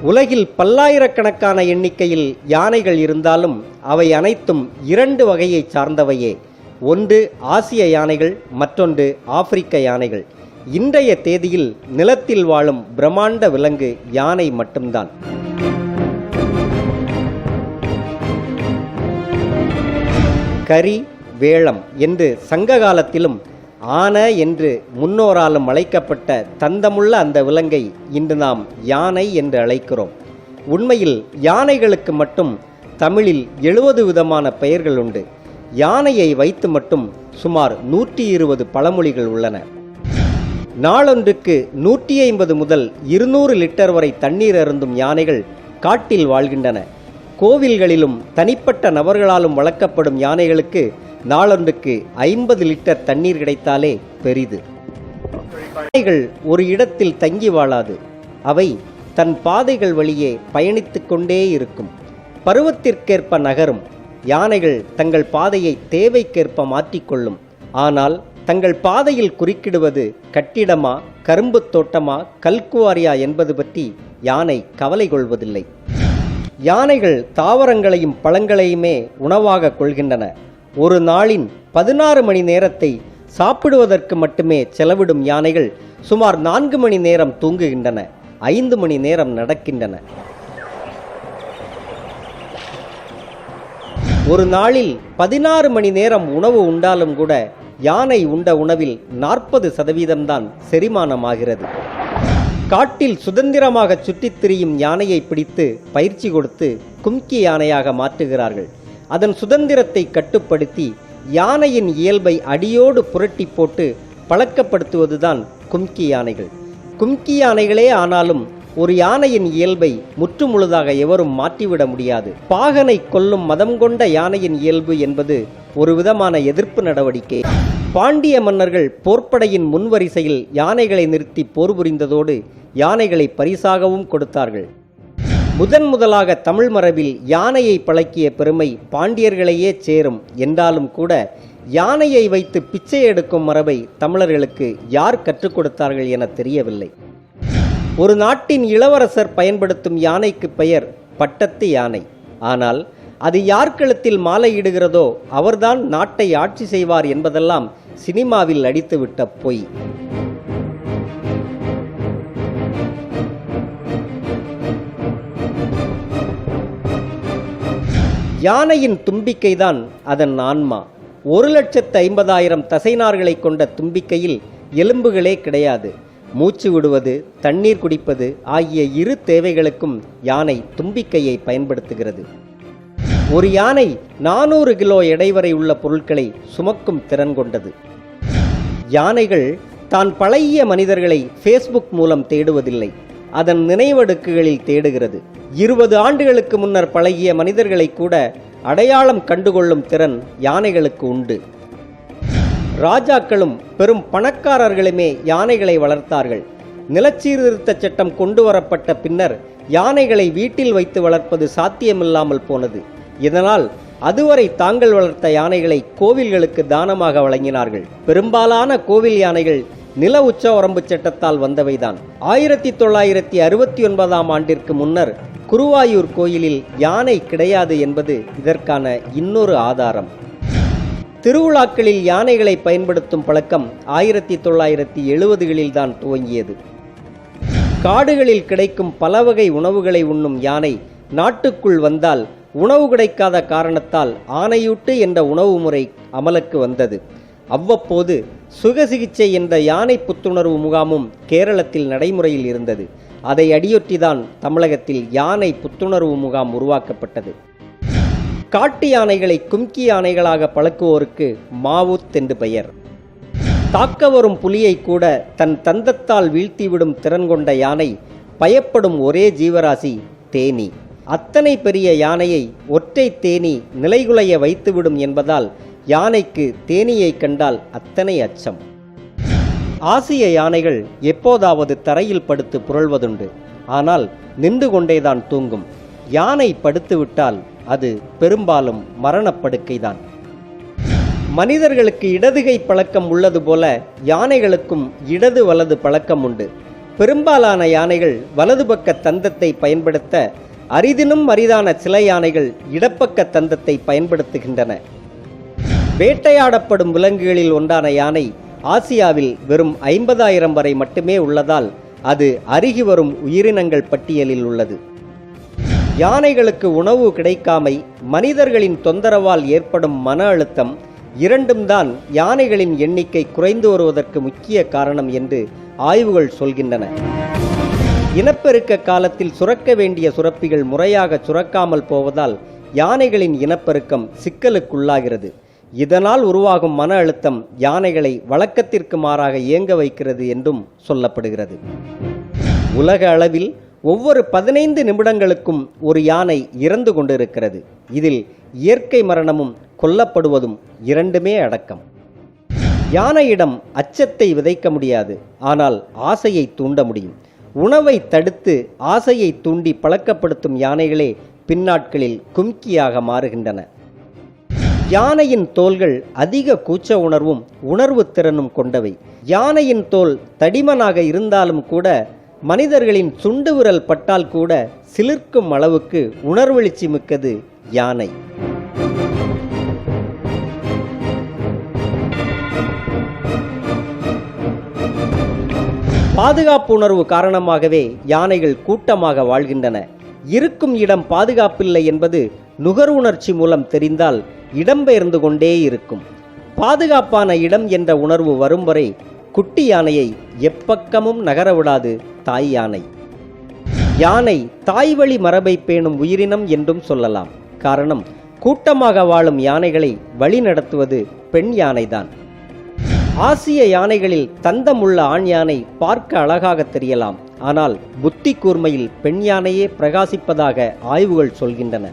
உலகில் பல்லாயிரக்கணக்கான எண்ணிக்கையில் யானைகள் இருந்தாலும் அவை அனைத்தும் இரண்டு வகையை சார்ந்தவையே. ஒன்று ஆசிய யானைகள், மற்றொன்று ஆப்பிரிக்க யானைகள். இன்றைய தேதியில் நிலத்தில் வாழும் பிரம்மாண்ட விலங்கு யானை மட்டும்தான். கரி வேளம் என்று சங்க காலத்திலும் ஆன என்று முன்னோராலும் அழைக்கப்பட்ட தந்தமுள்ள அந்த விலங்கை இன்று நாம் யானை என்று அழைக்கிறோம். உண்மையில் யானைகளுக்கு மட்டும் தமிழில் 70 விதமான பெயர்கள் உண்டு. யானையை வைத்து மட்டும் சுமார் 120 பழமொழிகள் உள்ளன. நாளொன்றுக்கு 150 முதல் 200 லிட்டர் வரை தண்ணீர் அருந்தும் யானைகள் காட்டில் வாழ்கின்றன. கோவில்களிலும் தனிப்பட்ட நபர்களாலும் வளர்க்கப்படும் யானைகளுக்கு நாளொன்றுக்கு 50 லிட்டர் தண்ணீர் கிடைத்தாலே பெரிது. யானைகள் ஒரு இடத்தில் தங்கி வாழாது. அவை தன் பாதைகள் வழியே பயணித்து கொண்டே இருக்கும். பருவத்திற்கேற்ப நகரும். யானைகள் தங்கள் பாதையை தேவைக்கேற்ப மாற்றிக்கொள்ளும். ஆனால் தங்கள் பாதையில் குறுக்கிடுவது கட்டிடமா, கரும்பு தோட்டமா, கல்குவாரியா என்பது பற்றி யானை கவலை கொள்வதில்லை. யானைகள் தாவரங்களையும் பழங்களையுமே உணவாக கொள்கின்றன. ஒரு நாளின் 16 மணி நேரத்தை சாப்பிடுவதற்கு மட்டுமே செலவிடும் யானைகள் சுமார் 4 மணி நேரம் தூங்குகின்றன, 5 மணி நேரம் நடக்கின்றன. ஒரு நாளில் 16 மணி நேரம் உணவு உண்டாலும் கூட யானை உண்ட உணவில் 40% தான் செரிமானமாகிறது. காட்டில் சுதந்திரமாக சுற்றித் திரியும் யானையை பிடித்து பயிற்சி கொடுத்து கும்கி யானையாக மாற்றுகிறார்கள். அதன் சுதந்திரத்தை கட்டுப்படுத்தி யானையின் இயல்பை அடியோடு புரட்டி போட்டு பழக்கப்படுத்துவதுதான் கும்கி யானைகள். கும்கி யானைகளே ஆனாலும் ஒரு யானையின் இயல்பை முற்றுமுழுதாக எவரும் மாற்றிவிட முடியாது. பாகனை கொல்லும் மதம் கொண்ட யானையின் இயல்பு என்பது ஒரு விதமான எதிர்ப்பு நடவடிக்கை. பாண்டிய மன்னர்கள் போர்ப்படையின் முன்வரிசையில் யானைகளை நிறுத்தி போர் புரிந்ததோடு யானைகளை பரிசாகவும் கொடுத்தார்கள். முதலாக தமிழ் மரபில் யானையை பழக்கிய பெருமை பாண்டியர்களையே சேரும் என்றாலும் கூட யானையை வைத்து பிச்சை எடுக்கும் மரபை தமிழர்களுக்கு யார் கற்றுக் கொடுத்தார்கள் என தெரியவில்லை. ஒரு நாட்டின் இளவரசர் பயன்படுத்தும் யானைக்கு பெயர் பட்டத்து யானை. ஆனால் அது யார் கழுத்தில் மாலையிடுகிறதோ அவர்தான் நாட்டை ஆட்சி செய்வார் என்பதெல்லாம் சினிமாவில் அடித்துவிட்ட பொய். யானையின் தும்பிக்கைதான் அதன் ஆன்மா. 1,50,000 தசைநார்களை கொண்ட தும்பிக்கையில் எலும்புகளே கிடையாது. மூச்சு விடுவது, தண்ணீர் குடிப்பது ஆகிய இரு தேவைகளுக்கும் யானை தும்பிக்கையை பயன்படுத்துகிறது. ஒரு யானை 400 கிலோ எடை வரை உள்ள பொருட்களை சுமக்கும் திறன் கொண்டது. யானைகள் தான் பழகிய மனிதர்களை ஃபேஸ்புக் மூலம் தேடுவதில்லை, அதன் நினைவடுக்குகளில் தேடுகிறது. 20 ஆண்டுகளுக்கு முன்னர் பழகிய மனிதர்களை கூட அடையாளம் கண்டுகொள்ளும் திறன் யானைகளுக்கு உண்டு. ராஜாக்களும் பெரும் பணக்காரர்களுமே யானைகளை வளர்த்தார்கள். நிலச்சீர்திருத்த சட்டம் கொண்டு வரப்பட்ட பின்னர் யானைகளை வீட்டில் வைத்து வளர்ப்பது சாத்தியமில்லாமல் போனது. இதனால் அதுவரை தாங்கள் வளர்த்த யானைகளை கோவில்களுக்கு தானமாக வழங்கினார்கள். பெரும்பாலான கோவில் யானைகள் நில உச்சவரம்பு சட்டத்தால் வந்தவைதான். 1969ஆம் ஆண்டிற்கு முன்னர் குருவாயூர் கோயிலில் யானை கிடையாது என்பது இதற்கான இன்னொரு ஆதாரம். திருவிழாக்களில் யானைகளை பயன்படுத்தும் பழக்கம் 1970களில் தான் துவங்கியது. காடுகளில் கிடைக்கும் பல வகை உணவுகளை உண்ணும் யானை நாட்டுக்குள் வந்தால் உணவு கிடைக்காத காரணத்தால் ஆனையூட்டு என்ற உணவு முறை அமலுக்கு வந்தது. அவ்வப்போது சுகசிகிச்சை என்ற யானை புத்துணர்வு முகாமும் கேரளத்தில் நடைமுறையில் இருந்தது. அதை அடியொற்றிதான் தமிழகத்தில் யானை புத்துணர்வு முகாம் உருவாக்கப்பட்டது. காட்டு யானைகளை கும்கி யானைகளாக பழக்குவோருக்கு மாவூத் என்று பெயர். தாக்க வரும் புலியை கூட தன் தந்தத்தால் வீழ்த்திவிடும் திறன் கொண்ட யானை பயப்படும் ஒரே ஜீவராசி தேனி. அத்தனை பெரிய யானையை ஒற்றை தேனி நிலைகுலைய வைத்துவிடும் என்பதால் யானைக்கு தேனியை கண்டால் அத்தனை அச்சம். ஆசிய யானைகள் எப்போதாவது தரையில் படுத்து புரள்வதுண்டு. ஆனால் நின்று கொண்டேதான் தூங்கும். யானை படுத்துவிட்டால் அது பெரும்பாலும் மரணப்படுக்கைதான். மனிதர்களுக்கு இடதுகை பழக்கம் உள்ளது போல யானைகளுக்கும் இடது வலது பழக்கம் உண்டு. பெரும்பாலான யானைகள் வலது பக்க தந்தத்தை பயன்படுத்த, அரிதினும் அரிதான சில யானைகள் இடப்பக்க தந்தத்தை பயன்படுத்துகின்றன. வேட்டையாடப்படும் விலங்குகளில் ஒன்றான யானை ஆசியாவில் வெறும் 50,000 வரை மட்டுமே உள்ளதால் அது அருகி வரும் உயிரினங்கள் பட்டியலில் உள்ளது. யானைகளுக்கு உணவு கிடைக்காமை, மனிதர்களின் தொந்தரவால் ஏற்படும் மன அழுத்தம் இரண்டும் தான் யானைகளின் எண்ணிக்கை குறைந்து வருவதற்கு முக்கிய காரணம் என்று ஆய்வுகள் சொல்கின்றன. இனப்பெருக்க காலத்தில் சுரக்க வேண்டிய சுரப்பிகள் முறையாக சுரக்காமல் போவதால் யானைகளின் இனப்பெருக்கம் சிக்கலுக்குள்ளாகிறது. இதனால் உருவாகும் மன அழுத்தம் யானைகளை வழக்கத்திற்கு மாறாக இயங்க வைக்கிறது என்றும் சொல்லப்படுகிறது. உலக அளவில் ஒவ்வொரு 15 நிமிடங்களுக்கும் ஒரு யானை இறந்து கொண்டிருக்கிறது. இதில் இயற்கை மரணமும் கொல்லப்படுவதும் இரண்டுமே அடக்கம். யானையிடம் அச்சத்தை விதைக்க முடியாது, ஆனால் ஆசையை தூண்ட முடியும். உணவை தடுத்து ஆசையை தூண்டி பழக்கப்படுத்தும் யானைகளே பின்னாட்களில் கும்கியாக மாறுகின்றன. யானையின் தோள்கள் அதிக கூச்ச உணர்வும் உணர்வு திறனும் கொண்டவை. யானையின் தோல் தடிமனாக இருந்தாலும் கூட மனிதர்களின் சுண்டு விரல் பட்டால் கூட சிலிர்க்கும் அளவுக்கு உணர்வெழுச்சி மிக்கது யானை. பாதுகாப்பு உணர்வு காரணமாகவே யானைகள் கூட்டமாக வாழ்கின்றன. இருக்கும் இடம் பாதுகாப்பில்லை என்பது நுகர்வுணர்ச்சி மூலம் தெரிந்தால் இடம்பெயர்ந்து கொண்டே இருக்கும். பாதுகாப்பான இடம் என்ற உணர்வு வரும் வரை குட்டி யானையை எப்பக்கமும் நகரவிடாது தாய் யானை. யானை தாய்வழி மரபை பேணும் உயிரினம் என்றும் சொல்லலாம். காரணம், கூட்டமாக வாழும் யானைகளை வழி நடத்துவது பெண் யானைதான். ஆசிய யானைகளில் தந்தமுள்ள ஆண் யானை பார்க்க அழகாக தெரியலாம், ஆனால் புத்தி கூர்மையில் பெண் யானையே பிரகாசிப்பதாக ஆய்வுகள் சொல்கின்றன.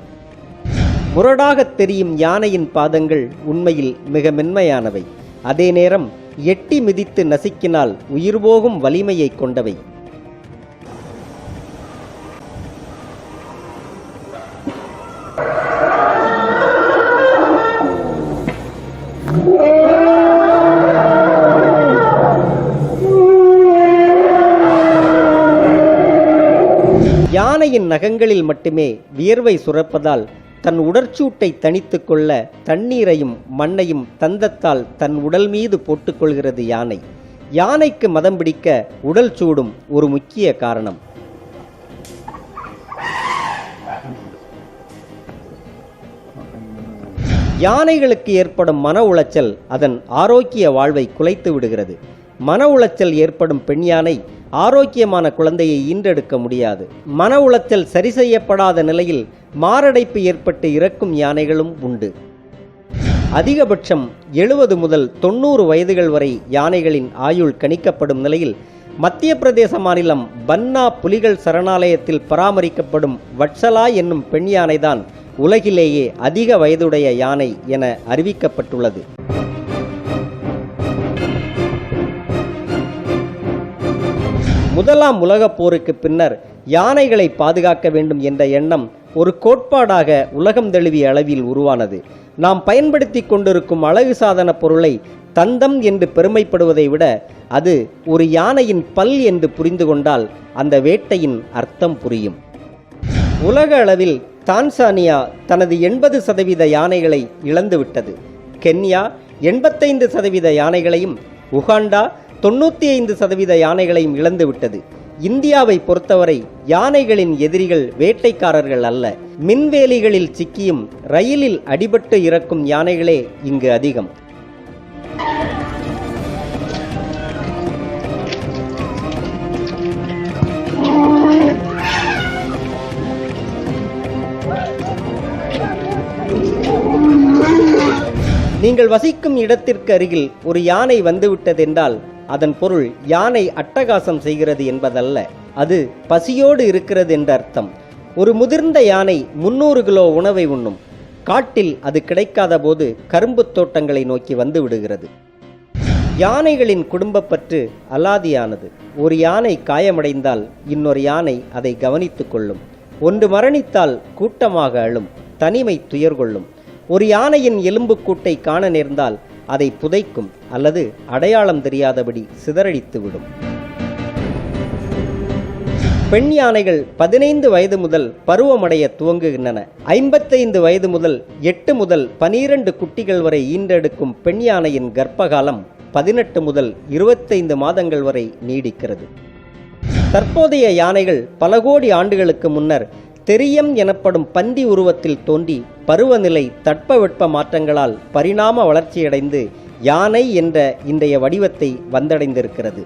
முரடாக தெரியும் யானையின் பாதங்கள் உண்மையில் மிக மென்மையானவை. அதே நேரம் எட்டி மிதித்து நசுக்கினால் உயிர் போகும் வலிமையை கொண்டவை. யானையின் நகங்களில் மட்டுமே வியர்வை சுரப்பதால் தன் உடற்சூட்டை தணித்து கொள்ள தண்ணீரையும் மண்ணையும் தந்தத்தால் தன் உடல் மீது போட்டுக்கொள்கிறது யானை. யானைக்கு மதம் பிடிக்க உடல் சூடும் ஒரு முக்கிய காரணம். யானைகளுக்கு ஏற்படும் மன உளைச்சல் அதன் ஆரோக்கிய வாழ்வை குலைத்து விடுகிறது. மன உளைச்சல் ஏற்படும் பெண் யானை ஆரோக்கியமான குழந்தையை ஈன்றெடுக்க முடியாது. மன உளைச்சல் சரி செய்யப்படாத நிலையில் மாரடைப்பு ஏற்பட்டு இறக்கும் யானைகளும் உண்டு. அதிகபட்சம் 70 முதல் 90 வயதுகள் வரை யானைகளின் ஆயுள் கணிக்கப்படும் நிலையில் மத்திய பிரதேச மாநிலம் பன்னா புலிகள் சரணாலயத்தில் பராமரிக்கப்படும் வட்சலா என்னும் பெண் யானைதான் உலகிலேயே அதிக வயதுடைய யானை என அறிவிக்கப்பட்டுள்ளது. முதலாம் உலகப் போருக்கு பின்னர் யானைகளை பாதுகாக்க வேண்டும் என்ற எண்ணம் ஒரு கோட்பாடாக உலகம் தழுவிய அளவில் உருவானது. நாம் பயன்படுத்தி கொண்டிருக்கும் அழகு சாதன பொருளை தந்தம் என்று பெருமைப்படுவதை விட அது ஒரு யானையின் பல் என்று புரிந்து கொண்டால் அந்த வேட்டையின் அர்த்தம் புரியும். உலக அளவில் தான்சானியா தனது 80% யானைகளை இழந்துவிட்டது. கென்யா 85% யானைகளையும், உகாண்டா 95% யானைகளையும் இழந்துவிட்டது. இந்தியாவை பொறுத்தவரை யானைகளின் எதிரிகள் வேட்டைக்காரர்கள் அல்ல, மின்வேலிகளில் சிக்கியும் ரயிலில் அடிபட்டு இறக்கும் யானைகளே இங்கு அதிகம். நீங்கள் வசிக்கும் இடத்திற்கு அருகில் ஒரு யானை வந்துவிட்டதென்றால் அதன் பொருள் யானை அட்டகாசம் செய்கிறது என்பதல்ல, அது பசியோடு இருக்கிறது என்ற அர்த்தம். ஒரு முதிர்ந்த யானை 300 கிலோ உணவை உண்ணும். காட்டில் அது கிடைக்காத போது கரும்பு தோட்டங்களை நோக்கி வந்து விடுகிறது. யானைகளின் குடும்பப்பற்று அலாதியானது. ஒரு யானை காயமடைந்தால் இன்னொரு யானை அதை கவனித்துக் கொள்ளும். ஒன்று மரணித்தால் கூட்டமாக அழும், தனிமை துயர் கொள்ளும். ஒரு யானையின் எலும்புக்கூட்டை காண நேர்ந்தால் அதை புதைக்கும் அல்லது அடையாளம் தெரியாதபடி சிதறடித்துவிடும். பெண் யானைகள் 15 வயது முதல் பருவமடைய துவங்குகின்றன. 55 வயது முதல் 8 முதல் 12 குட்டிகள் வரை ஈன்றெடுக்கும் பெண் யானையின் கர்ப்பகாலம் 18 முதல் 25 மாதங்கள் வரை நீடிக்கிறது. தற்போதைய யானைகள் பல கோடி ஆண்டுகளுக்கு முன்னர் தெரியம் எனப்படும் பந்தி உருவத்தில் தோன்றி பருவநிலை தட்பவெட்ப மாற்றங்களால் பரிணாம வளர்ச்சியடைந்து யானை என்ற இன்றைய வடிவத்தை வந்தடைந்திருக்கிறது.